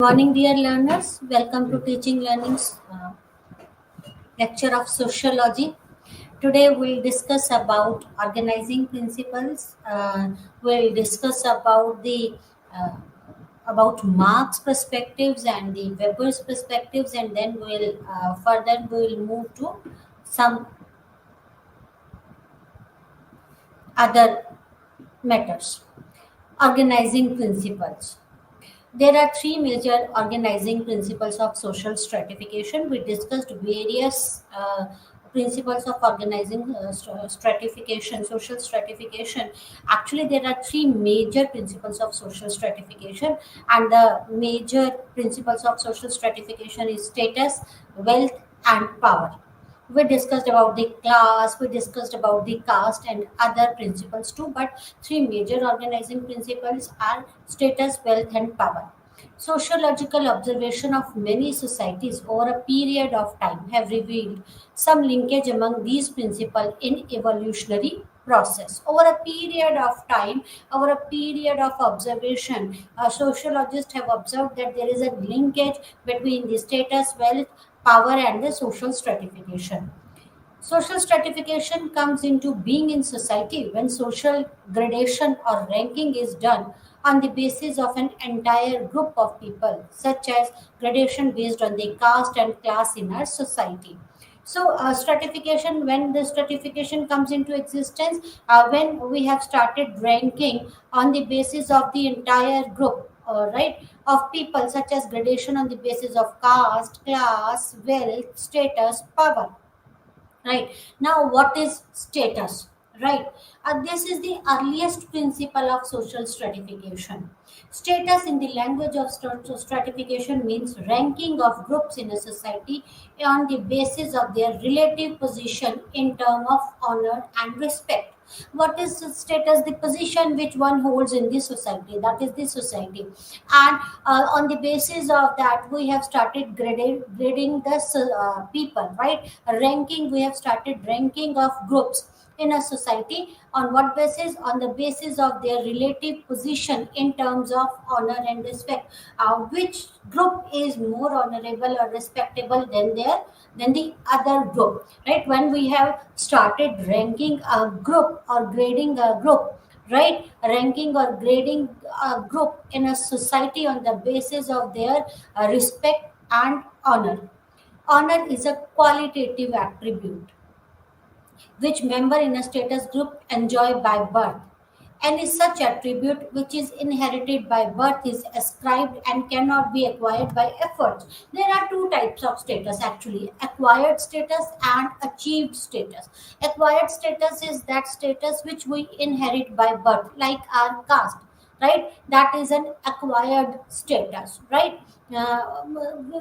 Morning, dear learners. Welcome to Teaching Learning's lecture of sociology. Today, we'll discuss about organizing principles. We'll discuss about the uh, about Marx perspectives and the Weber's perspectives, and then we'll move to some other matters. Organizing principles. There are three major organizing principles of social stratification. We discussed various principles of organizing stratification, social stratification. Actually, there are three major principles of social stratification, and the major principles of social stratification is status, wealth, and power. We discussed about the class, we discussed about the caste and other principles too, but three major organizing principles are status, wealth, and power. Sociological observation of many societies over a period of time have revealed some linkage among these principles in evolutionary process. Over a period of time, over a period of observation, sociologists have observed that there is a linkage between the status, wealth, power, and the social stratification. Social stratification comes into being in society when social gradation or ranking is done on the basis of an entire group of people, such as gradation based on the caste and class in our society. So, stratification, when the stratification comes into existence, when we have started ranking on the basis of the entire group, right, of people, such as gradation on the basis of caste, class, wealth, status, power. Right. Now, what is status? Right. This is the earliest principle of social stratification. Status in the language of stratification means ranking of groups in a society on the basis of their relative position in terms of honor and respect. What is the status? The position which one holds in the society, that is the society. And on the basis of that, we have started grading the people, right? Ranking, we have started ranking of groups in a society. On what basis? On the basis of their relative position in terms of honor and respect. Which group is more honorable or respectable than the other group, right? When we have started ranking a group or grading a group, right, ranking or grading a group in a society on the basis of their respect and honor. Honor is a qualitative attribute which member in a status group enjoy by birth. Any such attribute which is inherited by birth is ascribed and cannot be acquired by effort. There are two types of status actually: acquired status and achieved status. Acquired status is that status which we inherit by birth, like our caste, right? That is an acquired status, right?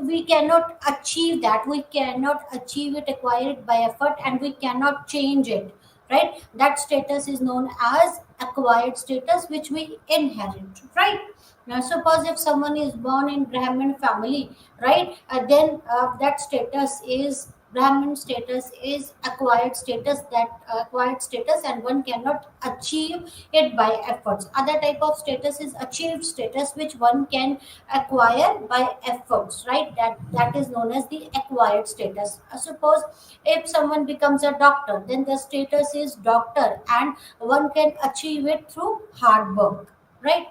We cannot achieve that, we cannot achieve it, acquire it by effort, and we cannot change it, right? That status is known as acquired status which we inherit, right? Now suppose if someone is born in Brahmin family, right, then that status is Brahmin status is acquired status, that acquired status, and one cannot achieve it by efforts. Other type of status is achieved status which one can acquire by efforts, right? That is known as the acquired status. Suppose if someone becomes a doctor, then the status is doctor, and one can achieve it through hard work, right?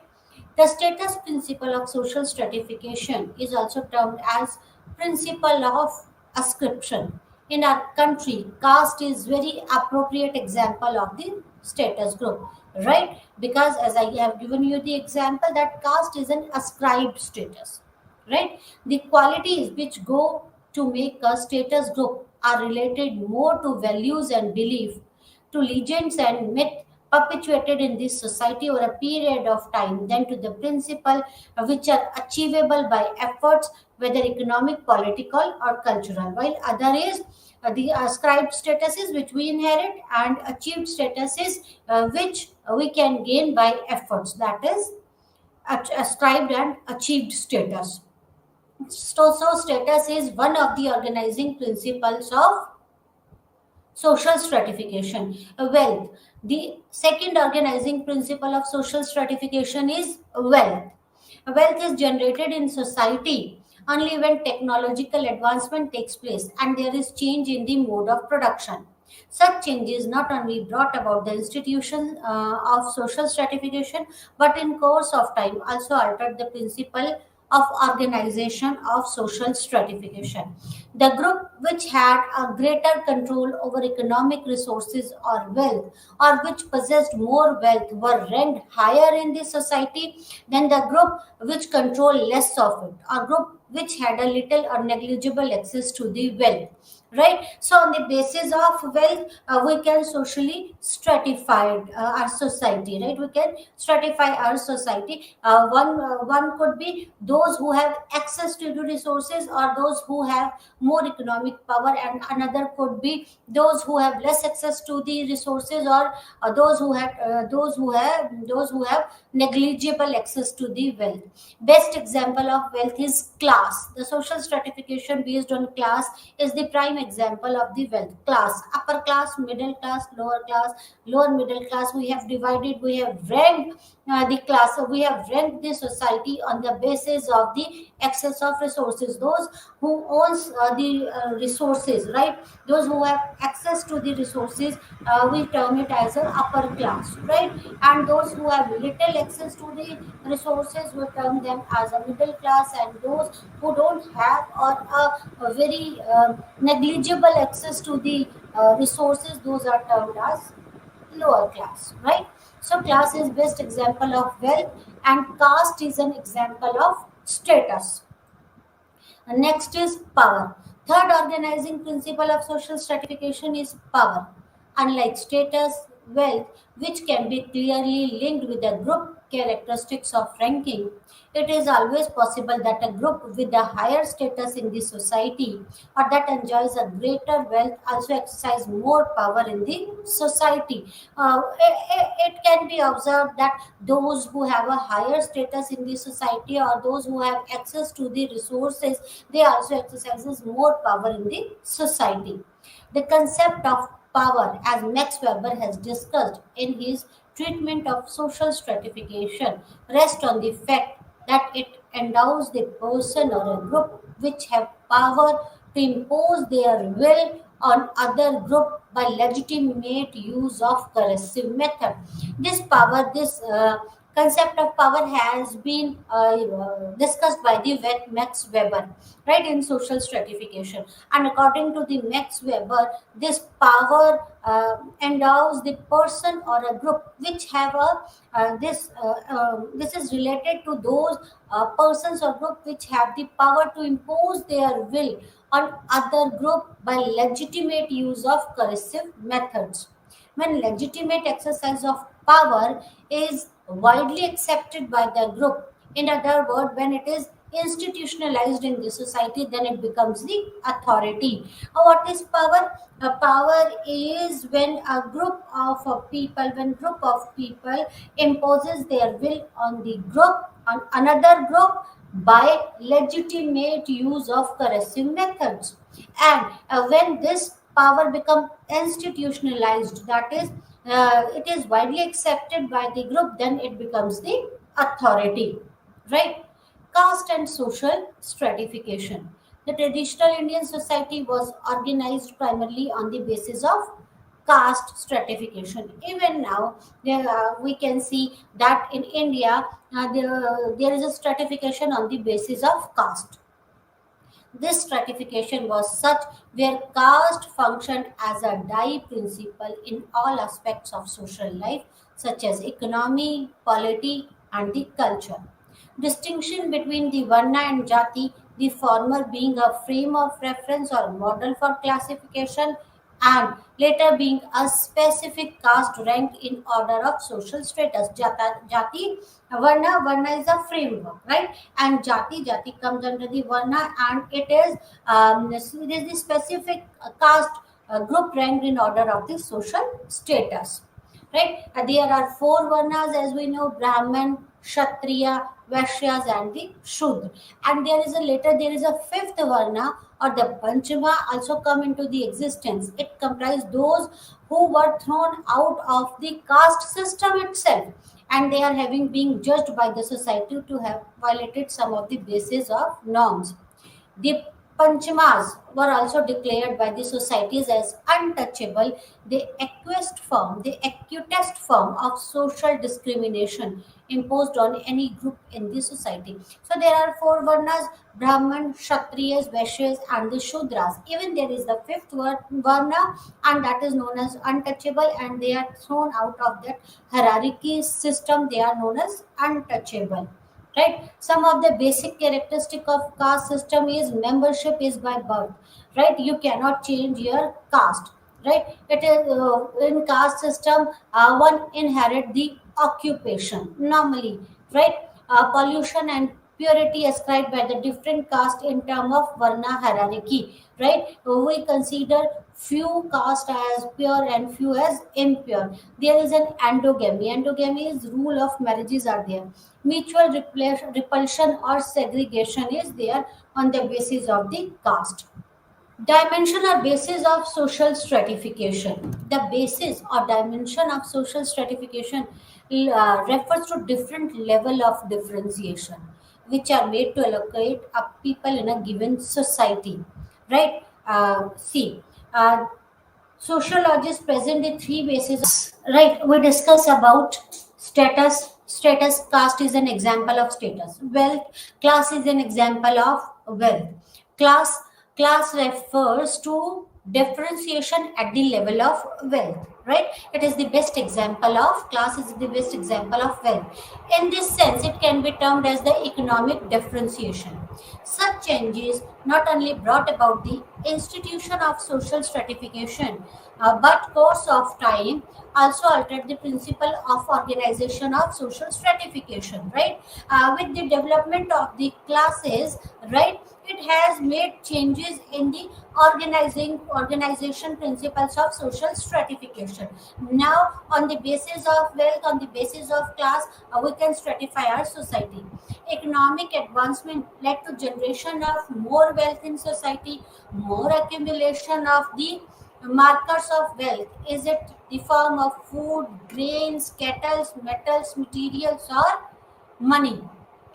The status principle of social stratification is also termed as principle of ascription. In our country, caste is very appropriate example of the status group, right? Because as I have given you the example that caste is an ascribed status, right? The qualities which go to make a status group are related more to values and belief, to legends and myth perpetuated in this society over a period of time than to the principle which are achievable by efforts, whether economic, political, or cultural. While other is the ascribed statuses which we inherit, and achieved statuses which we can gain by efforts, that is ascribed and achieved status. So status is one of the organizing principles of social stratification. Wealth. The second organizing principle of social stratification is wealth. Wealth is generated in society only when technological advancement takes place and there is change in the mode of production. Such changes not only brought about the institution of social stratification, but in course of time also altered the principle of organization of social stratification. The group which had a greater control over economic resources or wealth, or which possessed more wealth, were ranked higher in the society than the group which controlled less of it, or group which had a little or negligible access to the wealth. Right. So on the basis of wealth, we can socially stratify our society. Right. We can stratify our society. One could be those who have access to the resources or those who have more economic power, and another could be those who have less access to the resources, or those who have negligible access to the wealth. Best example of wealth is class. The social stratification based on class is the prime example of the wealth. Class: upper class, middle class, lower class, lower middle class. We have ranked the class. We have ranked the society on the basis of the excess of resources. Those who owns the resources, right? Those who have access to the resources, we term it as an upper class, right? And those who have little access to the resources, we term them as a middle class, and those who don't have or a very negligible access to the resources, those are termed as lower class, right? So class is best example of wealth, and caste is an example of status. Next is power. Third organizing principle of social stratification is power. Unlike status, wealth, which can be clearly linked with the group characteristics of ranking, it is always possible that a group with a higher status in the society or that enjoys a greater wealth also exercise more power in the society. It can be observed that those who have a higher status in the society or those who have access to the resources, they also exercises more power in the society. The concept of power, as Max Weber has discussed in his treatment of social stratification, rests on the fact that it endows the person or a group which have power to impose their will on other group by legitimate use of coercive method. This concept of power has been discussed by the Max Weber, right, in social stratification. And according to the Max Weber, this power endows the person or a group which have a this is related to those persons or group which have the power to impose their will on other group by legitimate use of coercive methods. When legitimate exercise of power is widely accepted by the group, in other words, when it is institutionalized in the society, then it becomes the authority. What is power? Power is when a group of group of people imposes their will on the group, on another group, by legitimate use of coercive methods. And when this power become institutionalized, that is, it is widely accepted by the group, then it becomes the authority, right? Caste and social stratification. The traditional Indian society was organized primarily on the basis of caste stratification. Even now, we can see that in India, there is a stratification on the basis of caste. This stratification was such where caste functioned as a die principle in all aspects of social life, such as economy, polity, and the culture. Distinction between the Varna and Jati, the former being a frame of reference or model for classification, and later being a specific caste ranked in order of social status. Jati, Varna is a framework, right? And Jati comes under the Varna, and it is the specific caste group ranked in order of the social status, right? There are four Varnas, as we know: Brahman, Kshatriya, Vaishyas, and the Shudra. And there is a fifth Varna, or the Panchama, also come into the existence. It comprised those who were thrown out of the caste system itself, and they are having being judged by the society to have violated some of the basis of norms. The Panchamas were also declared by the societies as untouchable, the acutest form of social discrimination imposed on any group in the society. So there are four varnas: Brahman, Kshatriyas, Vaishyas, and the Shudras. Even there is the fifth varna, and that is known as untouchable, and they are thrown out of that hierarchy system. They are known as untouchable, right? Some of the basic characteristic of caste system is membership is by birth, right? You cannot change your caste, right? It is in caste system, one inherit the occupation normally, right? Pollution and purity ascribed by the different caste in term of varna hierarchy, right? We consider few caste as pure and few as impure. There is an endogamy is rule of marriages are there. Mutual repulsion or segregation is there on the basis of the caste. Dimension or basis of social stratification. The basis or dimension of social stratification refers to different level of differentiation which are made to allocate a people in a given society, right? See, sociologists present the three bases. Right, we discuss about status. Caste is an example of status. Wealth, class is an example of wealth. Class class refers to differentiation at the level of wealth, right? It is the best example of class is the best example of wealth. In this sense, it can be termed as the economic differentiation. Such changes not only brought about the institution of social stratification, but course of time also altered the principle of organization of social stratification, right? With the development of the classes, right, it has made changes in the organization principles of social stratification. Now, on the basis of wealth, on the basis of class, we can stratify our society. Economic advancement led to generation of more wealth in society, more accumulation of the markers of wealth. Is it the form of food, grains, cattle, metals, materials, or money?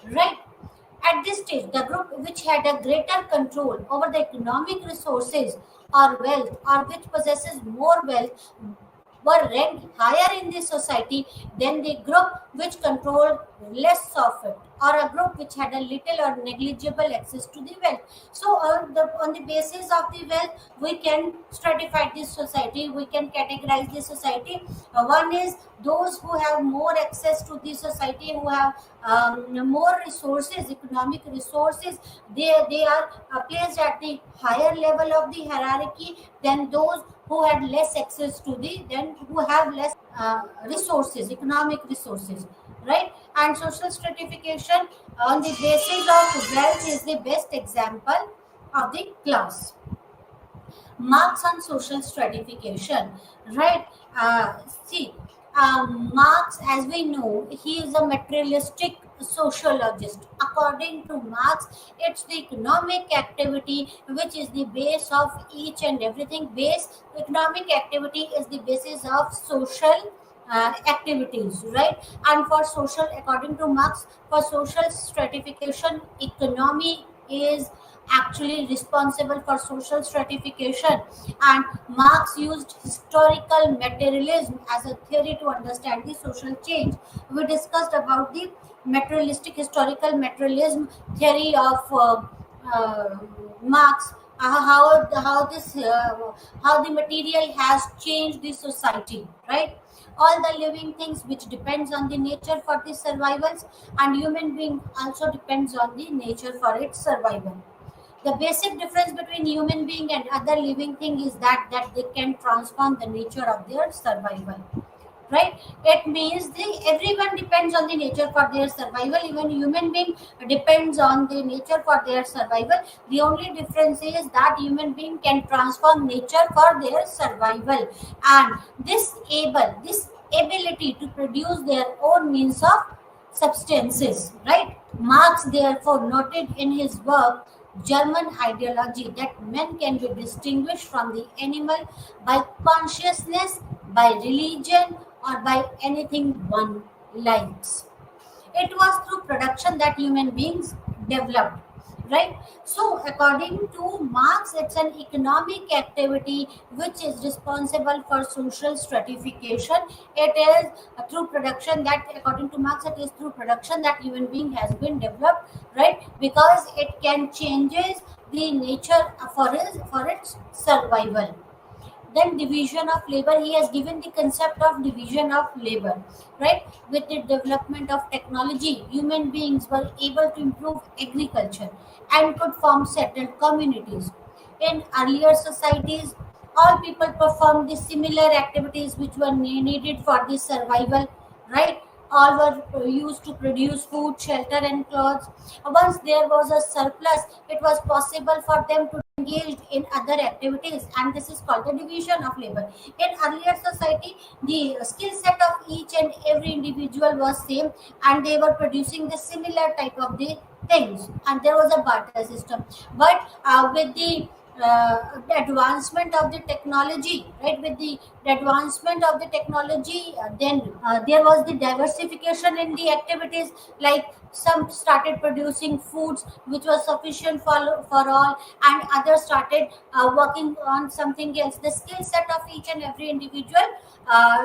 Right? At this stage, the group which had a greater control over the economic resources or wealth, or which possesses more wealth, were ranked higher in the society than the group which controlled less of it, or a group which had a little or negligible access to the wealth. So, on the basis of the wealth, we can stratify this society, we can categorize this society. One is those who have more access to the society, who have more resources, economic resources, they are placed at the higher level of the hierarchy than those who had less access to the then who have less resources, economic resources, right? And social stratification on the basis of wealth is the best example of the class. Marx on social stratification, right? See, Marx, as we know, he is a materialistic sociologist. According to Marx, it's the economic activity which is the base of each and everything. Base economic activity is the basis of social activities, right? And for social, according to Marx, for social stratification, economy is actually responsible for social stratification. And Marx used historical materialism as a theory to understand the social change. We discussed about the materialistic historical materialism theory of uh, Marx, how the material has changed the society, right? All the living things which depends on the nature for the survivals, and human being also depends on the nature for its survival. The basic difference between human being and other living thing is that they can transform the nature of their survival, right? It means everyone depends on the nature for their survival. Even human being depends on the nature for their survival. The only difference is that human being can transform nature for their survival, and this ability to produce their own means of substances, right? Marx therefore noted in his work German ideology that men can be distinguished from the animal by consciousness, by religion, or by anything one lives. It was through production that human beings developed, right? So, according to Marx, it's an economic activity which is responsible for social stratification. It is through production that, according to Marx, it is through production that human being has been developed, right? Because it can changes the nature for its survival. Then division of labor, he has given the concept of division of labor, right? With the development of technology, human beings were able to improve agriculture and could form settled communities. In earlier societies, all people performed the similar activities which were needed for the survival, right? All were used to produce food, shelter, and clothes. Once there was a surplus, it was possible for them to engage in other activities, and this is called the division of labor. In earlier society, the skill set of each and every individual was same, and they were producing the similar type of the things, and there was a barter system. But with the advancement of the technology, right? With the advancement of the technology, then there was the diversification in the activities. Like some started producing foods which was sufficient for all, and others started working on something else. The skill set of each and every individual,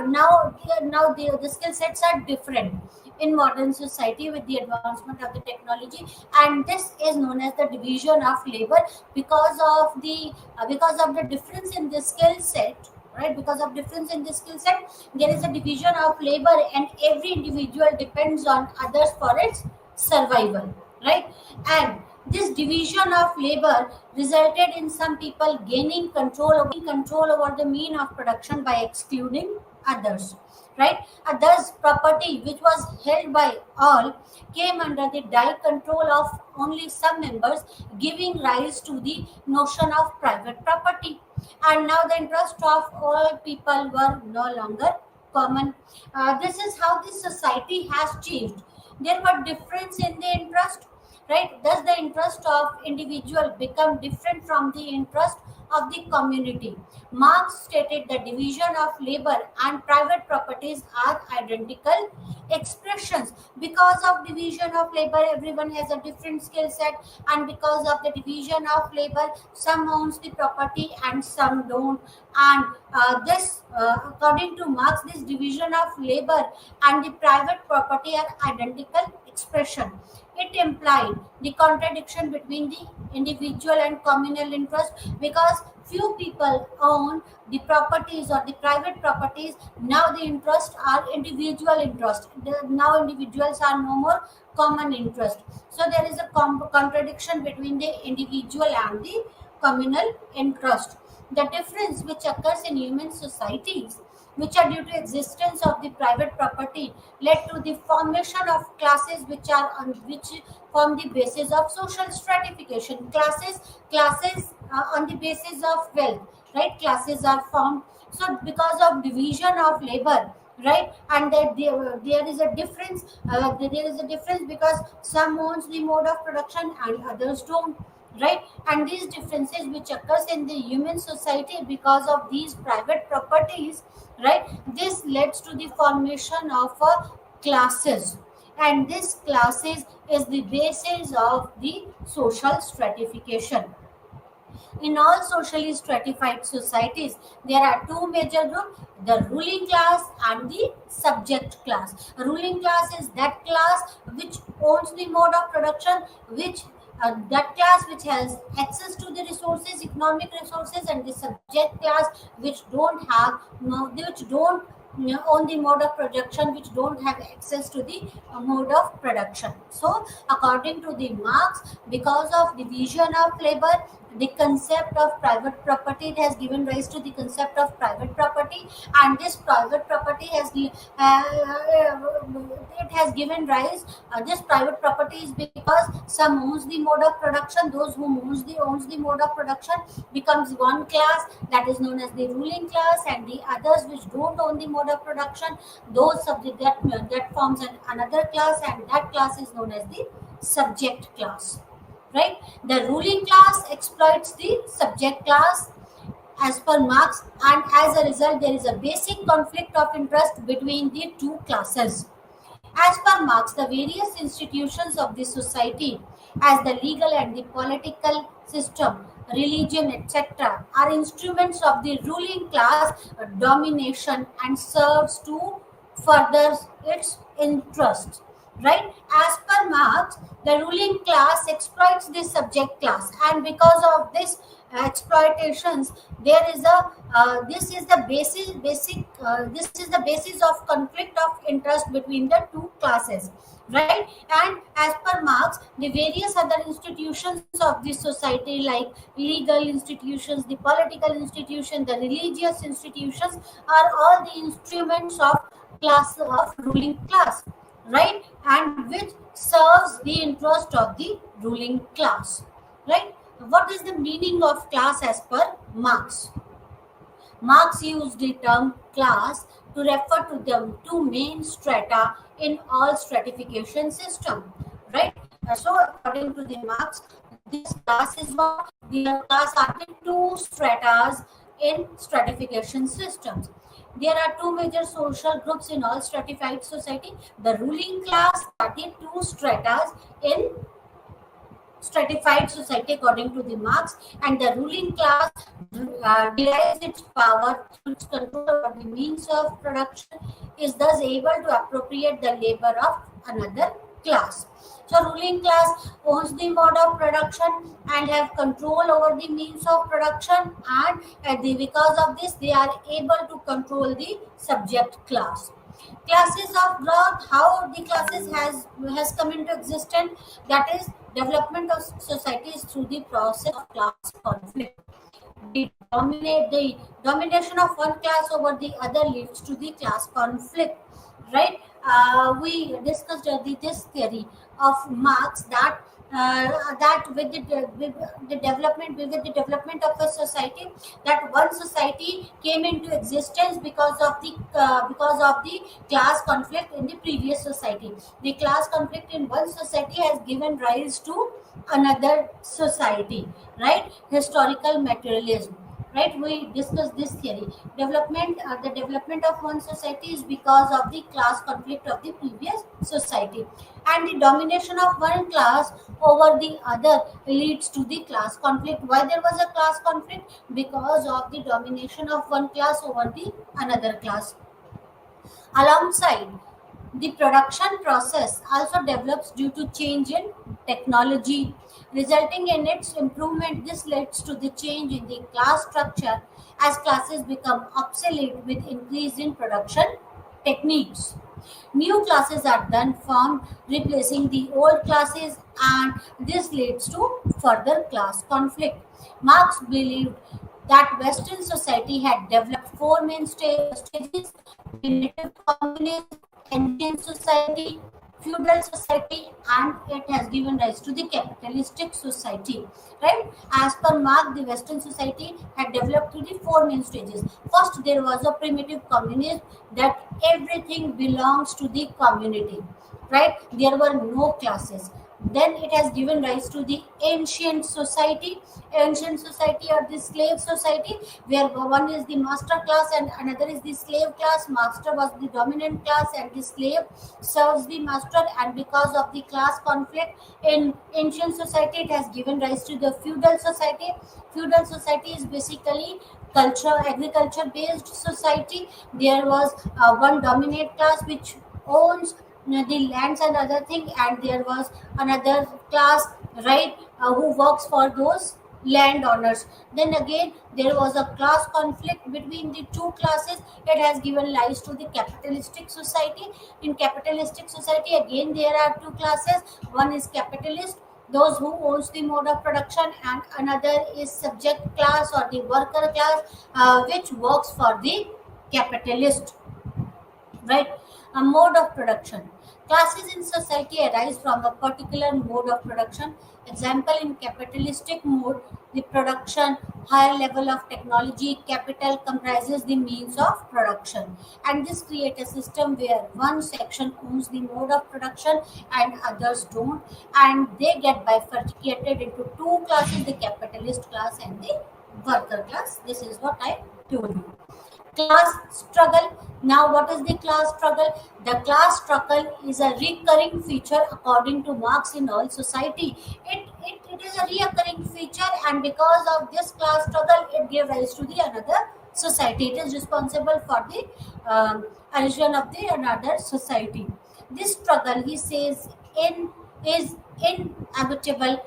now the skill sets are different in modern society with the advancement of the technology, and this is known as the division of labor. Because of the difference in the skill set, right? Because of difference in the skill set, there is a division of labor, and every individual depends on others for its survival, right? And this division of labor resulted in some people gaining control over the mean of production by excluding others, right? Thus, property which was held by all came under the direct control of only some members, giving rise to the notion of private property. And now the interest of all people were no longer common. This is how the society has changed. There were difference in the interest, right? Thus the interest of individual become different from the interest of the community. Marx stated the division of labor and private properties are identical expressions. Because of division of labor, everyone has a different skill set, and because of the division of labor, some owns the property and some don't. And according to Marx, this division of labor and the private property are identical expression. It implied the contradiction between the individual and communal interest, because few people own the properties or the private properties. Now the interests are individual interest. Now individuals are no more common interest. So there is a contradiction between the individual and the communal interest. The difference which occurs in human societies, which are due to existence of the private property, led to the formation of classes which form the basis of social stratification. Classes on the basis of wealth, right? Classes are formed. So because of division of labor, right? And that there is a difference. There is a difference because some owns the mode of production and others don't, right? And these differences which occurs in the human society because of these private properties, right? This leads to the formation of classes, and this classes is the basis of the social stratification. In all socially stratified societies, there are two major groups: the ruling class and the subject class. Ruling class is that class which owns the mode of production, which that class which has access to the resources, economic resources, and the subject class which don't have which don't own the mode of production, which don't have access to the mode of production. So according to the Marx, because of division of labor, the concept of private property, it has given rise to the concept of private property, and this private property it has given rise this private property is because some owns the mode of production. Those who owns the mode of production becomes one class, that is known as the ruling class, and the others which don't own the mode of production, those subject that forms another class, and that class is known as the subject class, right? The ruling class exploits the subject class as per Marx, and as a result, there is a basic conflict of interest between the two classes. As per Marx, the various institutions of the society, as the legal and the political system, religion, etc., are instruments of the ruling class domination and serves to further its interests. Right? As per Marx, the ruling class exploits the subject class, and because of this exploitations, there is a this is the this is the basis of conflict of interest between the two classes, right? And as per Marx, the various other institutions of the society, like legal institutions, the political institutions, the religious institutions, are all the instruments of class of ruling class, right? And which serves the interest of the ruling class, right? What is the meaning of class as per Marx? Marx used the term class to refer to the two main strata in all stratification system, right? So according to the Marx, this class is what the class are the two stratas in stratification systems. There are two major social groups in all stratified society: the ruling class, that is two stratas in stratified society according to the Marx, and the ruling class derives its power through its control over the means of production, is thus able to appropriate the labor of another class. So ruling class owns the mode of production and have control over the means of production, and because of this they are able to control the subject class. Classes of growth, how the classes has come into existence, that is development of societies through the process of class conflict. The domination of one class over the other leads to the class conflict, right? We discussed this theory of Marx, that that with the development of a society, that one society came into existence because of the class conflict in the previous society. The class conflict in one society has given rise to another society, right? Historical materialism, right? We discussed this theory. The development of one society is because of the class conflict of the previous society, and the domination of one class over the other leads to the class conflict. Why there was a class conflict? Because of the domination of one class over the another class. Alongside, the production process also develops due to change in technology, resulting in its improvement. This leads to the change in the class structure as classes become obsolete with increase in production techniques. New classes are then formed, replacing the old classes, and this leads to further class conflict. Marx believed that Western society had developed four main stages: primitive communism, ancient society, feudal society, and it has given rise to the capitalistic society. Right? As per Marx, the Western society had developed through the four main stages. First, there was a primitive communism, that everything belongs to the community. Right? There were no classes. Then it has given rise to the ancient society or the slave society, where one is the master class and another is the slave class. Master was the dominant class and the slave serves the master, and because of the class conflict in ancient society, it has given rise to the feudal society. Feudal society is basically agriculture based society. There was one dominant class which owns the lands and other thing, and there was another class, right, who works for those landowners. Then again there was a class conflict between the two classes. It has given rise to the capitalistic society. In capitalistic society, again there are two classes. One is capitalist, those who owns the mode of production, and another is subject class or the worker class, which works for the capitalist, right? A mode of production. Classes in society arise from a particular mode of production. Example, in capitalistic mode, the production, higher level of technology, capital comprises the means of production. And this creates a system where one section owns the mode of production and others don't. And they get bifurcated into two classes, the capitalist class and the worker class. This is what I told you. Class struggle. Now, what is the class struggle? The class struggle is a recurring feature according to Marx in all society. It is a recurring feature, and because of this class struggle, it gave rise to the another society. It is responsible for the origin of the another society. This struggle, he says, in is inevitable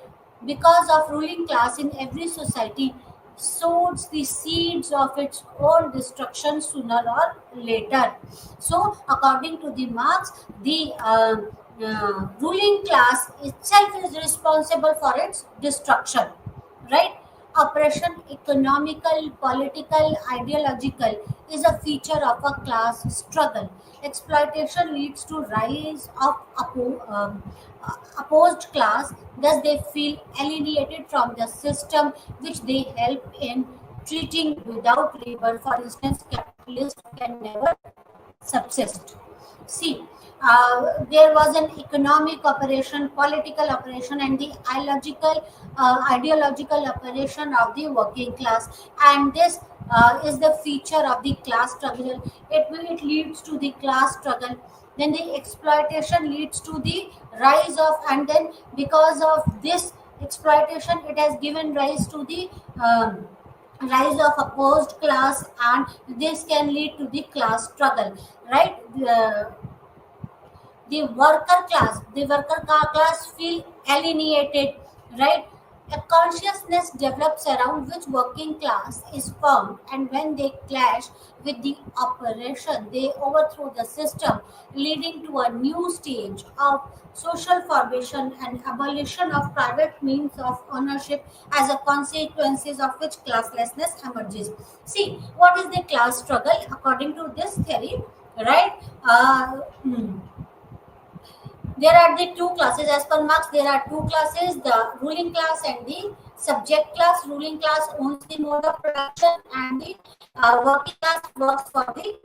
because of ruling class in every society sows the seeds of its own destruction sooner or later. So, according to the Marx, the ruling class itself is responsible for its destruction, right? Oppression, economical, political, ideological, is a feature of a class struggle. Exploitation leads to rise of opposed class, thus they feel alienated from the system which they help in treating. Without labor, for instance, capitalists can never subsist. See, there was an economic operation, political operation, and the ideological operation of the working class, and this is the feature of the class struggle. It leads to the class struggle. Then the exploitation leads to the rise of, and then because of this exploitation, it has given rise to the rise of opposed class, and this can lead to the class struggle, right? The worker class feel alienated, right? A consciousness develops around which working class is formed, and when they clash with the operation, they overthrow the system, leading to a new stage of social formation and abolition of private means of ownership, as a consequences of which classlessness emerges. See, what is the class struggle according to this theory, right? uh, hmm. There are the two classes. As per Marx, there are two classes: the ruling class and the subject class. Ruling class owns the mode of production, and the working class works for the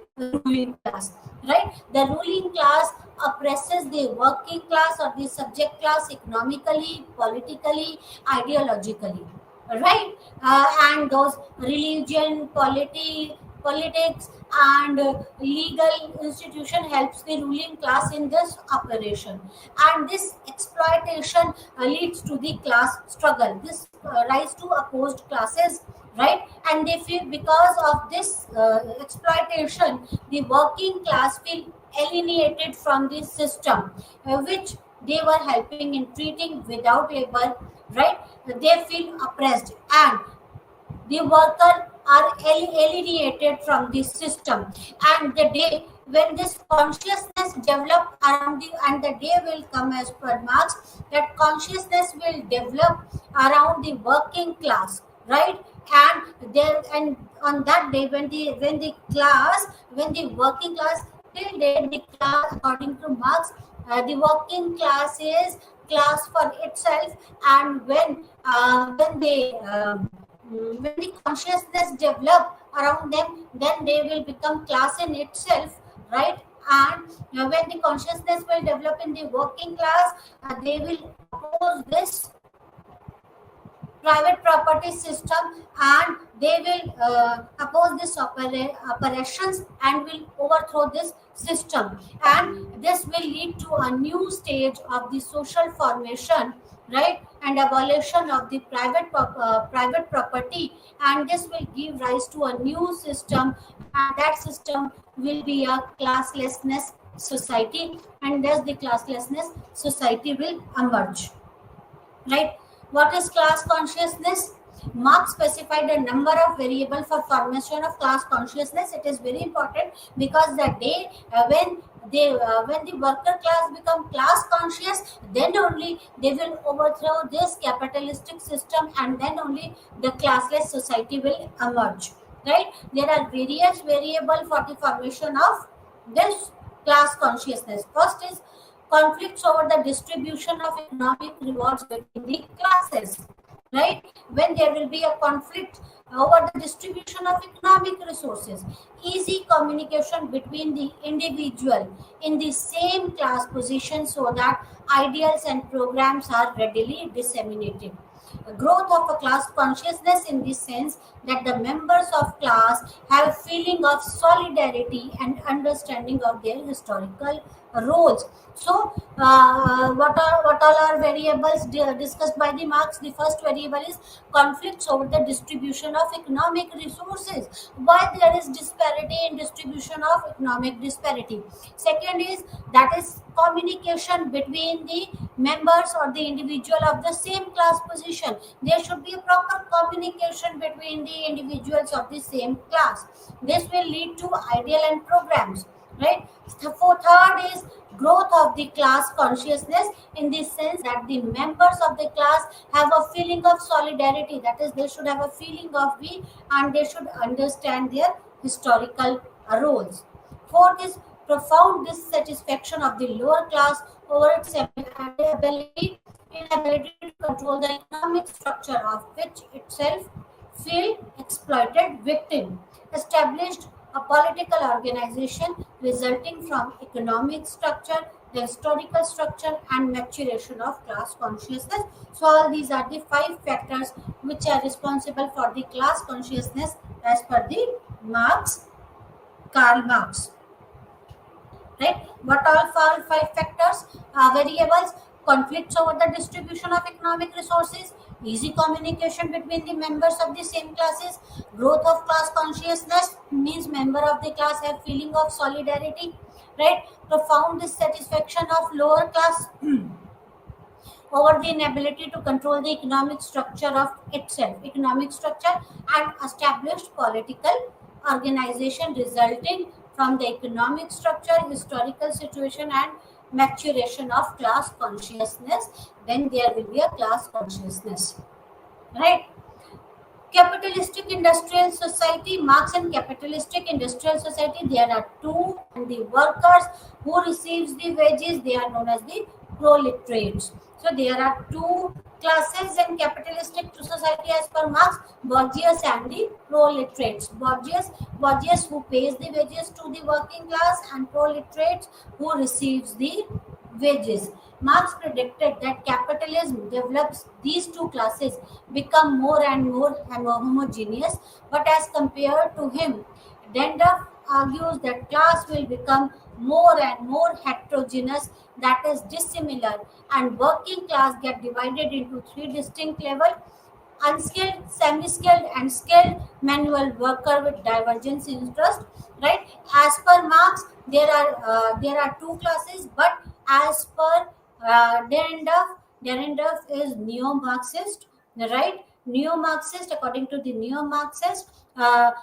ruling class. Right? The ruling class oppresses the working class or the subject class economically, politically, ideologically. Right? And those religion, politics, and legal institution helps the ruling class in this operation, and this exploitation leads to the class struggle. This rise to opposed classes, right? And they feel, because of this exploitation, the working class feel alienated from the system which they were helping in treating. Without labor, right, they feel oppressed, and the worker are alienated from the system. And the day when this consciousness develop around the, and the day will come, as per Marx, that consciousness will develop around the working class, right? And there, and on that day, when the working class, till date the class, according to Marx, the working class is class for itself. And when the consciousness develop around them, then they will become class in itself, right? And when the consciousness will develop in the working class, they will oppose this private property system, and they will oppose this operations and will overthrow this system, and this will lead to a new stage of the social formation, right? And abolition of the private property, and this will give rise to a new system, and that system will be a classlessness society, and thus the classlessness society will emerge, right? What is class consciousness? Marx specified a number of variables for formation of class consciousness. It is very important, because the day when the worker class become class conscious, then only they will overthrow this capitalistic system, and then only the classless society will emerge, right? There are various variables for the formation of this class consciousness. First is conflicts over the distribution of economic rewards between the classes, right? When there will be a conflict over the distribution of economic resources, easy communication between the individual in the same class position so that ideals and programs are readily disseminated. A growth of a class consciousness in the sense that the members of class have a feeling of solidarity and understanding of their historical roles. So, what all are variables discussed by the Marx? The first variable is conflicts over the distribution of economic resources. Why there is disparity in distribution of economic disparity? Second is that is communication between the members or the individual of the same class position. There should be a proper communication between the individuals of the same class. This will lead to ideal and programs, right? Third is growth of the class consciousness in the sense that the members of the class have a feeling of solidarity, that is they should have a feeling of we and they should understand their historical roles. Fourth is profound dissatisfaction of the lower class over its inability to control the economic structure of which itself feel exploited victim. Established a political organization resulting from economic structure, the historical structure, and maturation of class consciousness. So, all these are the five factors which are responsible for the class consciousness as per the Karl Marx. Right? What all five factors? Variables: conflicts over the distribution of economic resources, easy communication between the members of the same classes, growth of class consciousness means member of the class have feeling of solidarity, right? Profound dissatisfaction of lower class over the inability to control the economic structure of itself, economic structure, and established political organization resulting from the economic structure, historical situation, and maturation of class consciousness. Then there will be a class consciousness, right? Capitalistic industrial society, Marx and capitalistic industrial society, there are two, and the workers who receives the wages, they are known as the proletariats. So there are two classes in capitalistic society as per Marx: bourgeois and the proletariats. Bourgeois who pays the wages to the working class, and proletariats who receives the wages. Marx predicted that capitalism develops these two classes become more and more homogeneous, but as compared to him, Dendorf argues that class will become more and more heterogeneous, that is dissimilar, and working class get divided into three distinct levels: unskilled, semi-skilled, and skilled manual worker with divergence in interest. Right? As per Marx, there are two classes, but as per Derendorf is neo-Marxist, right? Neo-Marxist, according to the neo-Marxist, as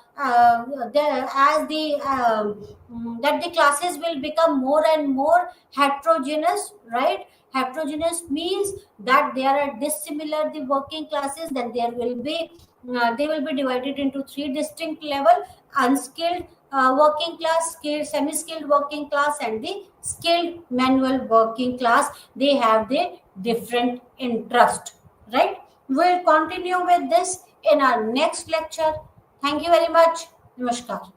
that the classes will become more and more heterogeneous, right? Heterogeneous means that there are dissimilar the working classes. Then there will be they will be divided into three distinct level: unskilled working class, skilled, semi-skilled working class, and the skilled manual working class. They have the different interest, right? We'll continue with this in our next lecture. Thank you very much. Namaskar.